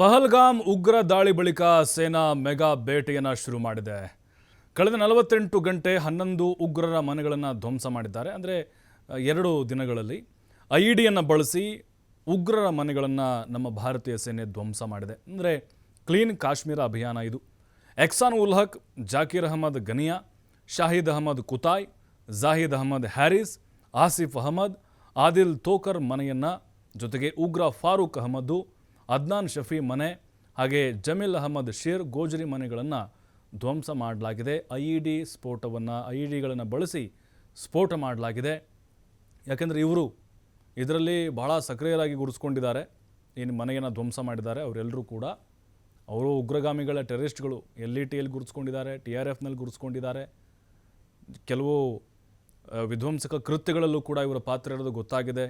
ಪಹಲ್ಗಾಮ್ ಉಗ್ರ ದಾಳಿ ಬಳಿಕ ಸೇನಾ ಮೆಗಾ ಬೇಟೆಯನ್ನು ಶುರು ಮಾಡಿದೆ. ಕಳೆದ 48 ಗಂಟೆ 11 ಉಗ್ರರ ಮನೆಗಳನ್ನು ಧ್ವಂಸ ಮಾಡಿದ್ದಾರೆ. ಅಂದರೆ 2 ದಿನಗಳಲ್ಲಿ ಐಡಿಯನ್ನು ಬಳಸಿ ಉಗ್ರರ ಮನೆಗಳನ್ನು ನಮ್ಮ ಭಾರತೀಯ ಸೇನೆ ಧ್ವಂಸ ಮಾಡಿದೆ. ಅಂದರೆ ಕ್ಲೀನ್ ಕಾಶ್ಮೀರ ಅಭಿಯಾನ ಇದು. ಎಕ್ಸಾನ್ ಉಲ್ ಹಕ್, ಜಾಕೀರ್ ಅಹಮದ್ ಗನಿಯಾ, ಶಾಹಿದ್ ಅಹಮದ್ ಕುತಾಯ್, ಜಾಹಿದ್ ಅಹಮದ್ ಹ್ಯಾರಿಸ್, ಆಸಿಫ್ ಅಹಮದ್, ಆದಿಲ್ ತೋಕರ್ ಮನೆಯನ್ನು, ಜೊತೆಗೆ ಉಗ್ರ ಫಾರೂಕ್ ಅಹಮದ್ದು, ಅದ್ನಾನ್ ಶಫಿ ಮನೆ, ಹಾಗೆ ಜಮೀಲ್ ಅಹಮದ್ ಶೇರ್ ಗೋಜರಿ ಮನೆಗಳನ್ನು ಧ್ವಂಸ ಮಾಡಲಾಗಿದೆ. ಐಡಿಗಳನ್ನು ಬಳಸಿ ಸ್ಫೋಟ ಮಾಡಲಾಗಿದೆ. ಯಾಕೆಂದರೆ ಇವರು ಇದರಲ್ಲಿ ಬಹಳ ಸಕ್ರಿಯರಾಗಿ ಗುರುತಿಸ್ಕೊಂಡಿದ್ದಾರೆ. ಏನು ಮನೆಯನ್ನು ಧ್ವಂಸ ಮಾಡಿದ್ದಾರೆ ಅವರೆಲ್ಲರೂ ಕೂಡ ಅವರು ಉಗ್ರಗಾಮಿಗಳ ಟೆರರಿಸ್ಟ್ಗಳು. LETಯಲ್ಲಿ ಗುರುತಿಸ್ಕೊಂಡಿದ್ದಾರೆ, TRFನಲ್ಲಿ ಗುರುತಿಸ್ಕೊಂಡಿದ್ದಾರೆ. ಕೆಲವು ವಿಧ್ವಂಸಕ ಕೃತ್ಯಗಳಲ್ಲೂ ಕೂಡ ಇವರ ಪಾತ್ರ ಇರೋದು ಗೊತ್ತಾಗಿದೆ.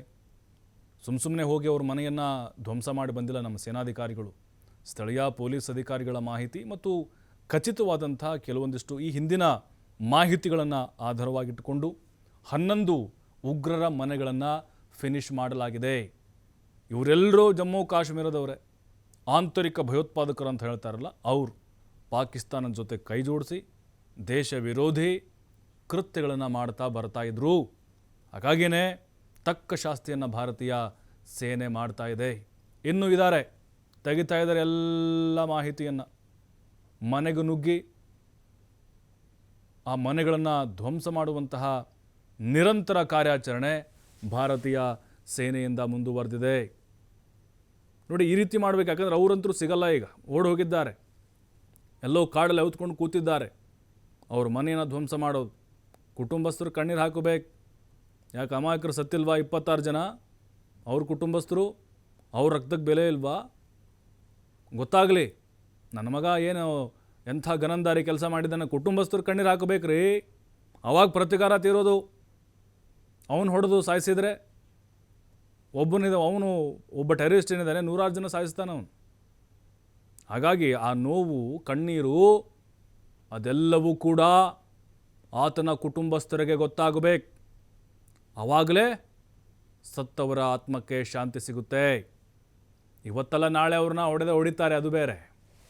ಸುಮ್ಮನೆ ಹೋಗಿ ಅವ್ರ ಮನೆಯನ್ನು ಧ್ವಂಸ ಮಾಡಿ ಬಂದಿಲ್ಲ ನಮ್ಮ ಸೇನಾಧಿಕಾರಿಗಳು. ಸ್ಥಳೀಯ ಪೊಲೀಸ್ ಅಧಿಕಾರಿಗಳ ಮಾಹಿತಿ ಮತ್ತು ಖಚಿತವಾದಂಥ ಕೆಲವೊಂದಿಷ್ಟು ಈ ಹಿಂದಿನ ಮಾಹಿತಿಗಳನ್ನು ಆಧಾರವಾಗಿಟ್ಟುಕೊಂಡು 11 ಉಗ್ರರ ಮನೆಗಳನ್ನು ಫಿನಿಶ್ ಮಾಡಲಾಗಿದೆ. ಇವರೆಲ್ಲರೂ ಜಮ್ಮು ಕಾಶ್ಮೀರದವರೇ, ಆಂತರಿಕ ಭಯೋತ್ಪಾದಕರು ಅಂತ ಹೇಳ್ತಾರಲ್ಲ ಅವರು. ಪಾಕಿಸ್ತಾನದ ಜೊತೆ ಕೈ ಜೋಡಿಸಿ ದೇಶ ವಿರೋಧಿ ಕೃತ್ಯಗಳನ್ನು ಮಾಡ್ತಾ ಬರ್ತಾಯಿದ್ರು. ಹಾಗಾಗಿಯೇ ತಕ್ಕ ಶಾಸ್ತಿಯನ್ನು ಭಾರತೀಯ ಸೇನೆ ಮಾಡ್ತಾ ಇದೆ. ಇನ್ನೂ ಇದ್ದಾರೆ, ತೆಗಿತಾ ಇದ್ದಾರೆ ಎಲ್ಲ ಮಾಹಿತಿಯನ್ನು. ಮನೆಗೆ ನುಗ್ಗಿ ಆ ಮನೆಗಳನ್ನು ಧ್ವಂಸ ಮಾಡುವಂತಹ ನಿರಂತರ ಕಾರ್ಯಾಚರಣೆ ಭಾರತೀಯ ಸೇನೆಯಿಂದ ಮುಂದುವರೆದಿದೆ. ನೋಡಿ, ಈ ರೀತಿ ಮಾಡಬೇಕು. ಯಾಕಂದರೆ ಅವರಂತರೂ ಸಿಗಲ್ಲ, ಈಗ ಓಡಿ ಹೋಗಿದ್ದಾರೆ, ಎಲ್ಲೋ ಕಾಡಲ್ಲಿ ಹೊತ್ಕೊಂಡು ಕೂತಿದ್ದಾರೆ. ಅವ್ರ ಮನೆಯನ್ನು ಧ್ವಂಸ ಮಾಡೋದು, ಕುಟುಂಬಸ್ಥರು ಕಣ್ಣೀರು ಹಾಕಬೇಕು. ಯಾಕೆ ಅಮಾಯಕರು ಸತ್ತಿಲ್ವಾ 26 ಜನ? ಅವ್ರ ಕುಟುಂಬಸ್ಥರು, ಅವ್ರ ರಕ್ತಕ್ಕೆ ಬೆಲೆ ಇಲ್ವಾ? ಗೊತ್ತಾಗಲಿ, ನನ್ನ ಮಗ ಏನು ಎಂಥ ಗನಂದಾರಿ ಕೆಲಸ ಮಾಡಿದ್ದಾನೆ, ಕುಟುಂಬಸ್ಥರು ಕಣ್ಣೀರು ಹಾಕಬೇಕ್ರಿ. ಅವಾಗ ಪ್ರತಿಕಾರ ತೀರೋದು. ಅವನು ಹೊಡೆದು ಸಾಯಿಸಿದರೆ ಅವನು ಒಬ್ಬ ಟೆರರಿಸ್ಟ್ ಏನಿದ್ದಾನೆ 100 ಜನ ಸಾಯಿಸ್ತಾನೆ ಅವನು. ಹಾಗಾಗಿ ಆ ನೋವು, ಕಣ್ಣೀರು ಅದೆಲ್ಲವೂ ಕೂಡ ಆತನ ಕುಟುಂಬಸ್ಥರಿಗೆ ಗೊತ್ತಾಗಬೇಕು. ಆವಾಗಲೇ ಸತ್ತವರ ಆತ್ಮಕ್ಕೆ ಶಾಂತಿ ಸಿಗುತ್ತೆ. ಇವತ್ತಲ್ಲ ನಾಳೆ ಅವ್ರನ್ನ ಹೊಡಿತಾರೆ, ಅದು ಬೇರೆ.